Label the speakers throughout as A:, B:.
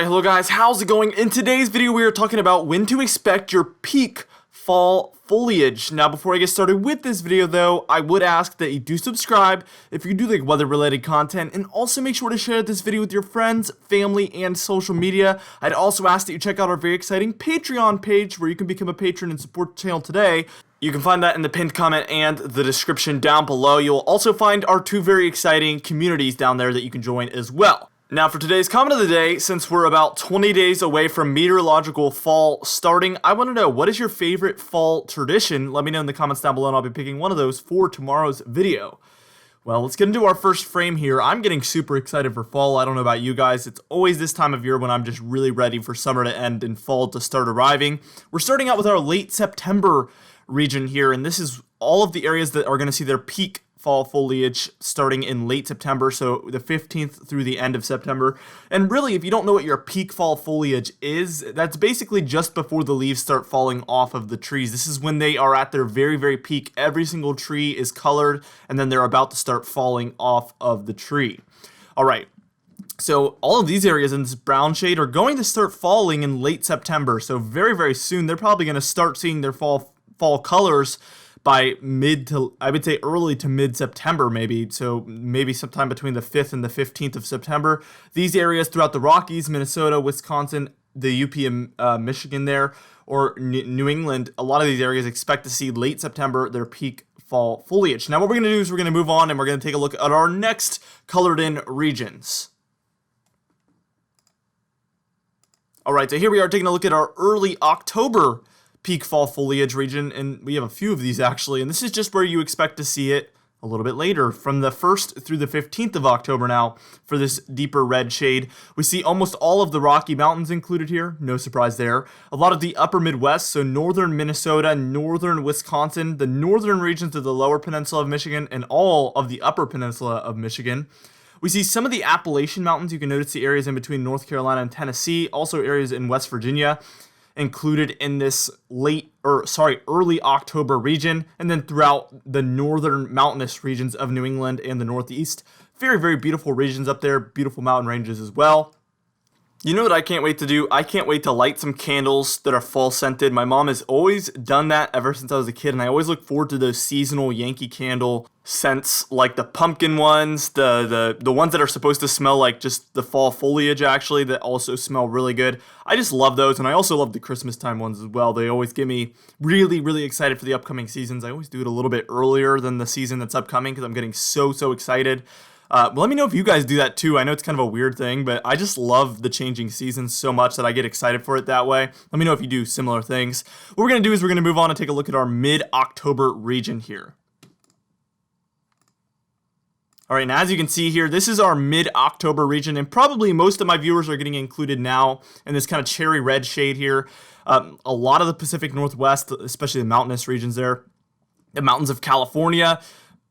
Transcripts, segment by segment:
A: Alright, hello guys, how's it going? In today's video we are talking about when to expect your peak fall foliage. Now before I get started with this video though, I would ask that you do subscribe if you do like weather related content, and also make sure to share this video with your friends, family, and social media. I'd also ask that you check out our very exciting Patreon page where you can become a patron and support the channel today. You can find that in the pinned comment and the description down below. You'll also find our two very exciting communities down there that you can join as well. Now for today's comment of the day, since we're about 20 days away from meteorological fall starting, I want to know, what is your favorite fall tradition? Let me know in the comments down below and I'll be picking one of those for tomorrow's video. Well, let's get into our first frame here. I'm getting super excited for fall. I don't know about you guys. It's always this time of year when I'm just really ready for summer to end and fall to start arriving. We're starting out with our late September region here, and this is all of the areas that are going to see their peak fall foliage starting in late September, so the 15th through the end of September. And really, if you don't know what your peak fall foliage is, that's basically just before the leaves start falling off of the trees. This is when they are at their very, very peak. Every single tree is colored, and then they're about to start falling off of the tree. All right. So all of these areas in this brown shade are going to start falling in late September. So very, very soon, they're probably going to start seeing their fall colors by I would say early to mid-September maybe, so maybe sometime between the 5th and the 15th of September. These areas throughout the Rockies, Minnesota, Wisconsin, the UP and Michigan there, or New England, a lot of these areas expect to see late September their peak fall foliage. Now what we're going to do is we're going to move on and we're going to take a look at our next colored in regions. Alright, so here we are taking a look at our early October peak fall foliage region, and we have a few of these actually, and this is just where you expect to see it a little bit later, from the 1st through the 15th of October. Now for this deeper red shade, we see almost all of the Rocky Mountains included here, no surprise there. A lot of the upper Midwest, so northern Minnesota, northern Wisconsin, the northern regions of the lower peninsula of Michigan, and all of the upper peninsula of Michigan. We see some of the Appalachian Mountains. You can notice the areas in between North Carolina and Tennessee, also areas in West Virginia included in this early October region, and then throughout the northern mountainous regions of New England and the Northeast. Very, very beautiful regions up there, beautiful mountain ranges as well. You know what I can't wait to do? I can't wait to light some candles that are fall scented. My mom has always done that ever since I was a kid, and I always look forward to those seasonal Yankee Candle scents, like the pumpkin ones, the ones that are supposed to smell like just the fall foliage actually, that also smell really good. I just love those, and I also love the Christmas time ones as well. They always get me really, really excited for the upcoming seasons. I always do it a little bit earlier than the season that's upcoming because I'm getting so excited. Let me know if you guys do that too. I know it's kind of a weird thing, but I just love the changing seasons so much that I get excited for it that way. Let me know if you do similar things. What we're going to do is we're going to move on and take a look at our mid-October region here. All right, and as you can see here, this is our mid-October region, and probably most of my viewers are getting included now in this kind of cherry red shade here. A lot of the Pacific Northwest, especially the mountainous regions there, the mountains of California,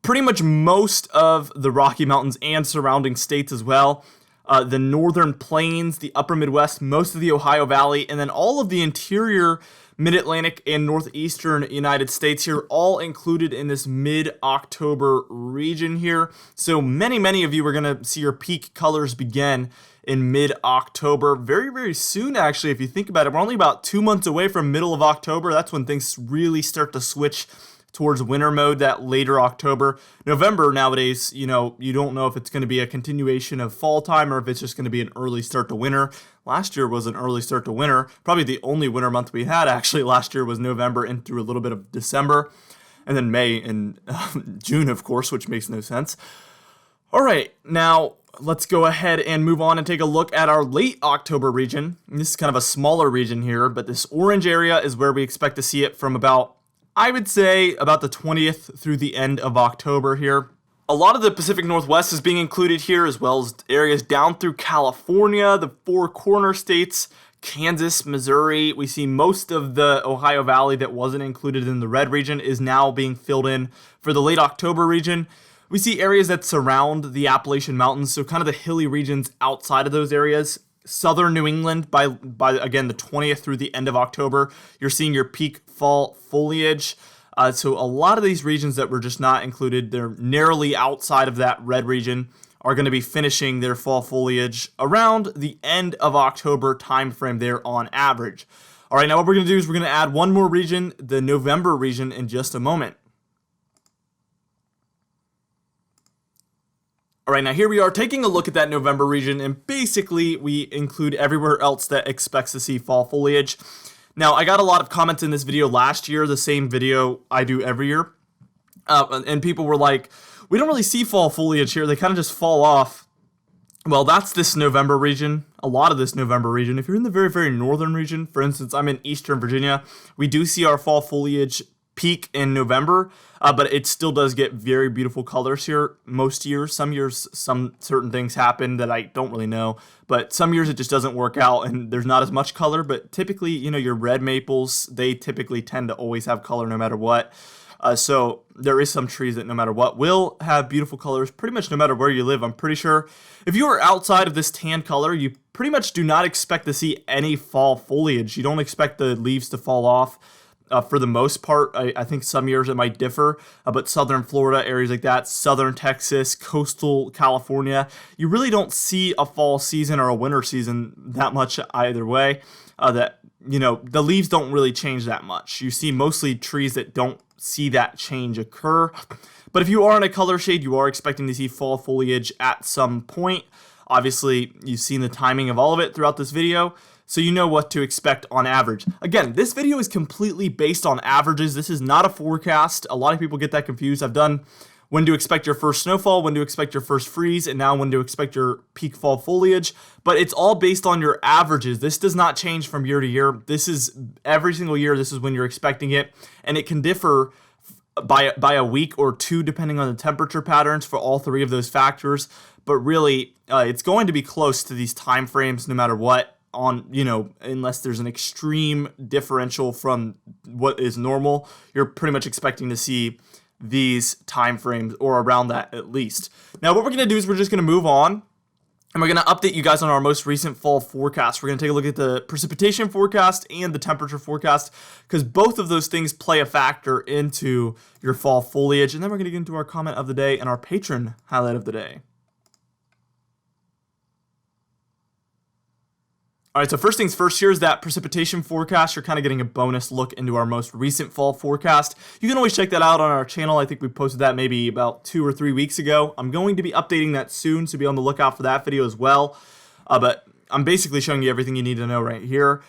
A: pretty much most of the Rocky Mountains and surrounding states as well. The northern plains, the upper Midwest, most of the Ohio Valley, and then all of the interior mid-Atlantic and northeastern United States here, all included in this mid-October region here. So many of you are going to see your peak colors begin in mid-October. Very, very soon, actually, if you think about it. We're only about 2 months away from middle of October. That's when things really start to switch towards winter mode, that later October. November nowadays, you don't know if it's going to be a continuation of fall time or if it's just going to be an early start to winter. Last year was an early start to winter. Probably the only winter month we had actually last year was November and through a little bit of December, and then May and June, of course, which makes no sense. All right, now let's go ahead and move on and take a look at our late October region. And this is kind of a smaller region here, but this orange area is where we expect to see it from about, I would say, about the 20th through the end of October here. A lot of the Pacific Northwest is being included here, as well as areas down through California, the Four Corner states, Kansas, Missouri. We see most of the Ohio Valley that wasn't included in the red region is now being filled in for the late October region. We see areas that surround the Appalachian Mountains, so kind of the hilly regions outside of those areas. Southern New England by again the 20th through the end of October, you're seeing your peak fall foliage. So a lot of these regions that were just not included, they're narrowly outside of that red region, are going to be finishing their fall foliage around the end of October time frame there on average. All right, now what we're going to do is we're going to add one more region, the November region, in just a moment. All right, now here we are taking a look at that November region, and basically we include everywhere else that expects to see fall foliage. Now, I got a lot of comments in this video last year, the same video I do every year, and people were like, we don't really see fall foliage here, they kind of just fall off. Well, that's this November region, a lot of this November region. If you're in the very, very northern region, for instance, I'm in Eastern Virginia, we do see our fall foliage peak in November, but it still does get very beautiful colors here most years. Some years, some certain things happen that I don't really know, but some years it just doesn't work out and there's not as much color, but typically, you know, your red maples, they typically tend to always have color no matter what. So there is some trees that no matter what will have beautiful colors pretty much no matter where you live. I'm pretty sure if you are outside of this tan color, you pretty much do not expect to see any fall foliage. You don't expect the leaves to fall off. For the most part, I think some years it might differ, but southern Florida, areas like that, southern Texas, coastal California, you really don't see a fall season or a winter season that much either way. That, you know, the leaves don't really change that much. You see mostly trees that don't see that change occur. But if you are in a color shade, you are expecting to see fall foliage at some point. Obviously, you've seen the timing of all of it throughout this video, so you know what to expect on average. Again, this video is completely based on averages. This is not a forecast. A lot of people get that confused. I've done when to expect your first snowfall, when to expect your first freeze, and now when to expect your peak fall foliage. But it's all based on your averages. This does not change from year to year. This is every single year, this is when you're expecting it. And it can differ by a week or two depending on the temperature patterns for all three of those factors. But really, it's going to be close to these time frames no matter what. On, you know, unless there's an extreme differential from what is normal, you're pretty much expecting to see these time frames or around that at least. Now what we're going to do is we're just going to move on and we're going to update you guys on our most recent fall forecast. We're going to take a look at the precipitation forecast and the temperature forecast because both of those things play a factor into your fall foliage. And then we're going to get into our comment of the day and our patron highlight of the day. All right, so first things first, here's that precipitation forecast. You're kind of getting a bonus look into our most recent fall forecast. You can always check that out on our channel. I think we posted that maybe about 2 or 3 weeks ago. I'm going to be updating that soon, so be on the lookout for that video as well. But I'm basically showing you everything you need to know right here.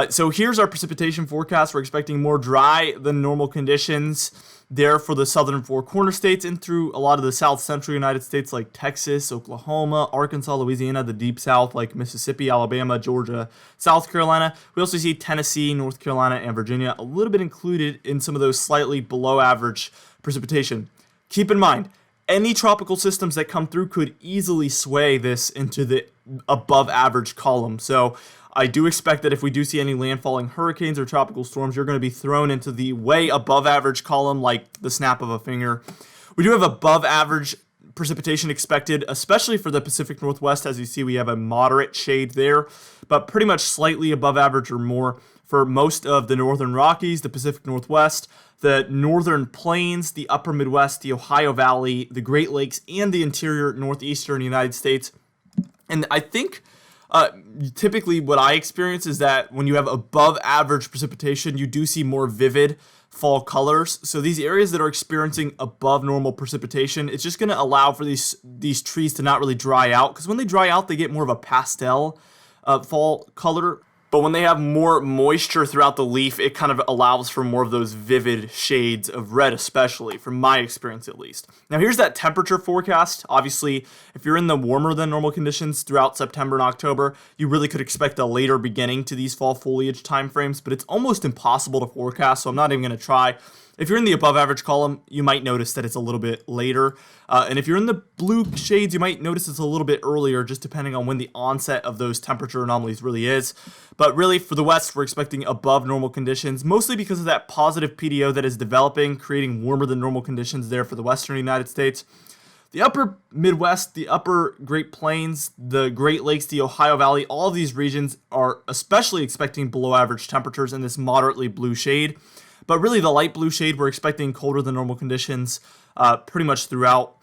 A: So here's our precipitation forecast. We're expecting more dry than normal conditions there for the southern four corner states and through a lot of the south central United States like Texas, Oklahoma, Arkansas, Louisiana, the deep south like Mississippi, Alabama, Georgia, South Carolina. We also see Tennessee, North Carolina, and Virginia a little bit included in some of those slightly below average precipitation. Keep in mind, any tropical systems that come through could easily sway this into the above average column. So I do expect that if we do see any landfalling hurricanes or tropical storms, you're going to be thrown into the way above average column like the snap of a finger. We do have above average precipitation expected, especially for the Pacific Northwest. As you see, we have a moderate shade there, but pretty much slightly above average or more for most of the northern Rockies, the Pacific Northwest, the northern plains, the upper Midwest, the Ohio Valley, the Great Lakes, and the interior northeastern United States. And I think typically what I experience is that when you have above average precipitation, you do see more vivid fall colors. So these areas that are experiencing above normal precipitation, it's just going to allow for these trees to not really dry out, because when they dry out, they get more of a pastel fall color. But when they have more moisture throughout the leaf, it kind of allows for more of those vivid shades of red, especially from my experience at least. Now here's that temperature forecast. Obviously, if you're in the warmer than normal conditions throughout September and October, you really could expect a later beginning to these fall foliage timeframes, but it's almost impossible to forecast, so I'm not even going to try. If you're in the above average column, you might notice that it's a little bit later. And if you're in the blue shades, you might notice it's a little bit earlier, just depending on when the onset of those temperature anomalies really is. But really, for the West, we're expecting above normal conditions, mostly because of that positive PDO that is developing, creating warmer than normal conditions there for the Western United States. The upper Midwest, the upper Great Plains, the Great Lakes, the Ohio Valley, all of these regions are especially expecting below average temperatures in this moderately blue shade. But really, the light blue shade, we're expecting colder than normal conditions pretty much throughout.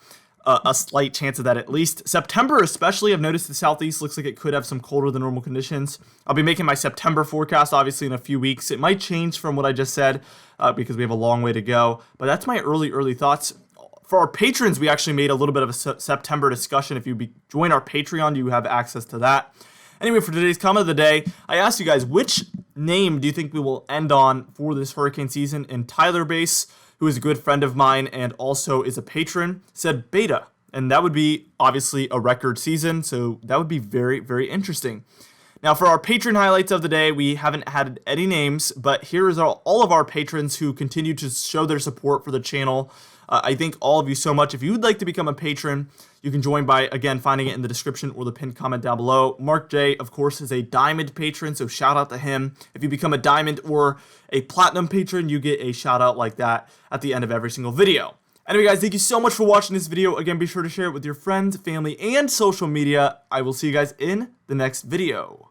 A: a slight chance of that at least. September especially, I've noticed the southeast looks like it could have some colder than normal conditions. I'll be making my September forecast obviously in a few weeks. It might change from what I just said because we have a long way to go, but that's my early thoughts. For our patrons, we actually made a little bit of a September discussion. If you join our Patreon, you have access to that. Anyway, for today's comment of the day, I asked you guys, which name do you think we will end on for this hurricane season? And Tyler Base, who is a good friend of mine and also is a patron, said Beta. And that would be obviously a record season, so that would be very interesting. Now, for our patron highlights of the day, we haven't had any names, but here is all of our patrons who continue to show their support for the channel. I thank all of you so much. If you would like to become a patron, you can join by, again, finding it in the description or the pinned comment down below. Mark J, of course, is a diamond patron, so shout out to him. If you become a diamond or a platinum patron, you get a shout out like that at the end of every single video. Anyway, guys, thank you so much for watching this video. Again, be sure to share it with your friends, family, and social media. I will see you guys in the next video.